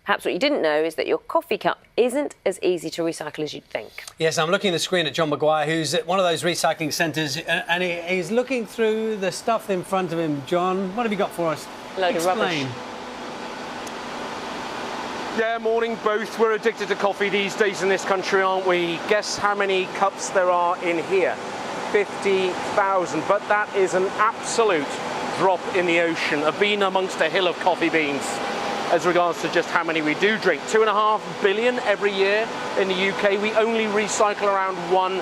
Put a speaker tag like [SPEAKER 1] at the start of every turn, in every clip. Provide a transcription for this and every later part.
[SPEAKER 1] Perhaps what you didn't know is that your coffee cup isn't as easy to recycle as you'd think.
[SPEAKER 2] Yes, I'm looking at the screen at John Maguire, who's at one of those recycling centres, and he's looking through the stuff in front of him. John, what have you got for us?
[SPEAKER 1] A load of rubbish.
[SPEAKER 3] Yeah, morning both. We're addicted to coffee these days in this country, aren't we? Guess how many cups there are in here? 50,000, but that is an absolute drop in the ocean, a bean amongst a hill of coffee beans as regards to just how many we do drink. 2.5 billion every year in the UK. We only recycle around 1%.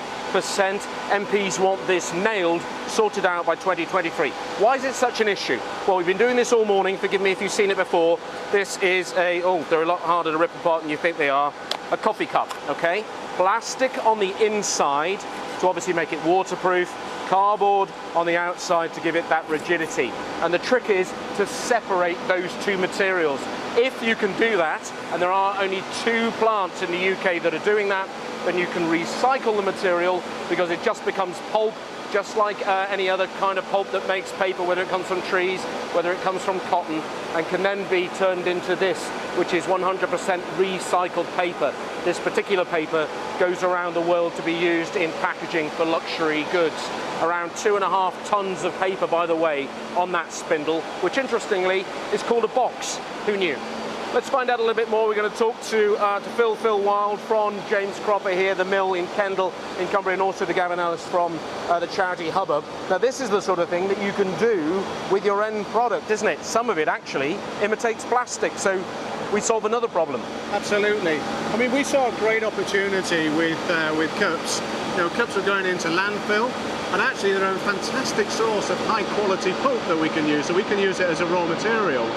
[SPEAKER 3] MPs want this nailed, sorted out by 2023. Why is it such an issue? Well, we've been doing this all morning. Forgive me if you've seen it before. This is they're a lot harder to rip apart than you think they are. A coffee cup, okay? Plastic on the inside to obviously make it waterproof, cardboard on the outside to give it that rigidity. And the trick is to separate those two materials. If you can do that, and there are only 2 plants in the UK that are doing that, then you can recycle the material because it just becomes pulp, just like any other kind of pulp that makes paper, whether it comes from trees, whether it comes from cotton, and can then be turned into this, which is 100% recycled paper. This particular paper goes around the world to be used in packaging for luxury goods. Around 2.5 tons of paper, by the way, on that spindle, which interestingly is called a box. Who knew? Let's find out a little bit more. We're going to talk to Phil Wild from James Cropper here, the mill in Kendal in Cumbria, and also to Gavin Ellis from the charity Hubbub. Now, this is the sort of thing that you can do with your end product, isn't it? Some of it actually imitates plastic, so we solve another problem.
[SPEAKER 4] Absolutely. I mean, we saw a great opportunity with cups. You know, cups are going into landfill, and actually they're a fantastic source of high quality pulp that we can use, so we can use it as a raw material.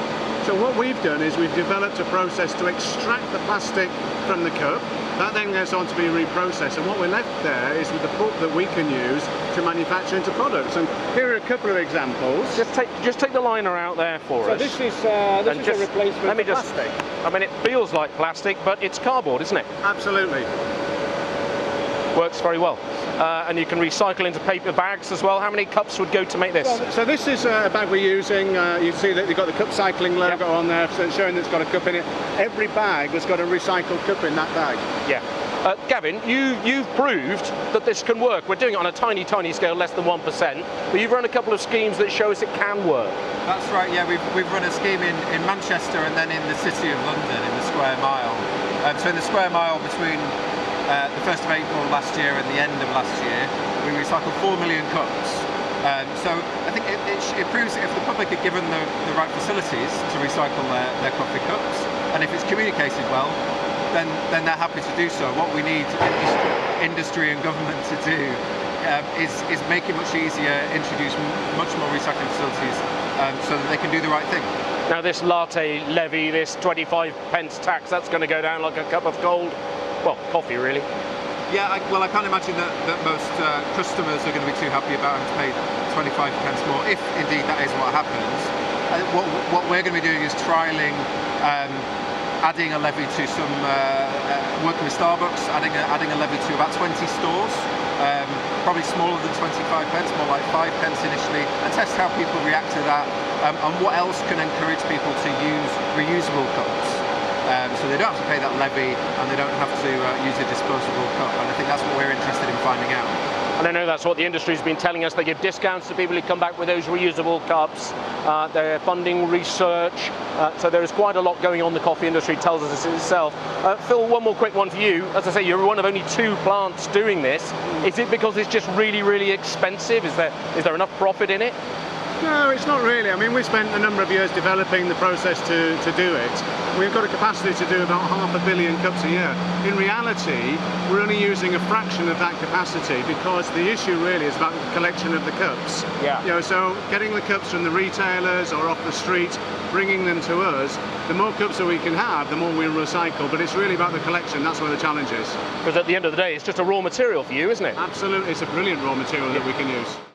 [SPEAKER 4] So what we've done is we've developed a process to extract the plastic from the cup. That then goes on to be reprocessed, and what we're left there is with the pulp that we can use to manufacture into products. And here are a couple of examples.
[SPEAKER 3] Just take the liner out there for us.
[SPEAKER 4] So this is a replacement for plastic.
[SPEAKER 3] I mean, it feels like plastic, but it's cardboard, isn't it?
[SPEAKER 4] Absolutely.
[SPEAKER 3] Works very well. And you can recycle into paper bags as well. How many cups would go to make this?
[SPEAKER 4] So this is a bag we're using. You see that they've got the Cup Cycling logo on there, so it's showing that it's got a cup in it. Every bag has got a recycled cup in that bag.
[SPEAKER 3] Yeah. Gavin, you've proved that this can work. We're doing it on a tiny, tiny scale, less than 1%, but you've run a couple of schemes that show us it can work.
[SPEAKER 5] That's right, yeah, we've run a scheme in Manchester and then in the City of London, in the Square Mile. So in the Square Mile between the 1st of April last year and the end of last year, we recycled 4 million cups. So I think it proves that if the public are given the right facilities to recycle their coffee cups, and if it's communicated well, then they're happy to do so. What we need industry and government to do is make it much easier, introduce much more recycling facilities so that they can do the right thing.
[SPEAKER 3] Now this latte levy, this 25 pence tax, that's going to go down like a cup of cold. Well, coffee, really.
[SPEAKER 5] Yeah, I can't imagine that most customers are going to be too happy about having to pay 25 pence more, if indeed that is what happens. What we're going to be doing is trialling adding a levy to some, working with Starbucks, adding a levy to about 20 stores, probably smaller than 25 pence, more like 5 pence initially, and test how people react to that, and what else can encourage people to use reusable cups. So they don't have to pay that levy and they don't have to use a disposable cup, and I think that's what we're interested in finding out.
[SPEAKER 3] And I know that's what the industry's been telling us. They give discounts to people who come back with those reusable cups. They're funding research. So there is quite a lot going on. The coffee industry tells us this itself. Phil, one more quick one for you. As I say, you're one of only 2 plants doing this. Is it because it's just really, really expensive? Is there enough profit in it?
[SPEAKER 4] No, it's not really. I mean, we spent a number of years developing the process to do it. We've got a capacity to do about 500 million cups a year. In reality, we're only using a fraction of that capacity because the issue really is about the collection of the cups.
[SPEAKER 3] Yeah.
[SPEAKER 4] You know, so getting the cups from the retailers or off the street, bringing them to us, the more cups that we can have, the more we'll recycle. But it's really about the collection. That's where the challenge is.
[SPEAKER 3] Because at the end of the day, it's just a raw material for you, isn't it?
[SPEAKER 4] Absolutely. It's a brilliant raw material that we can use.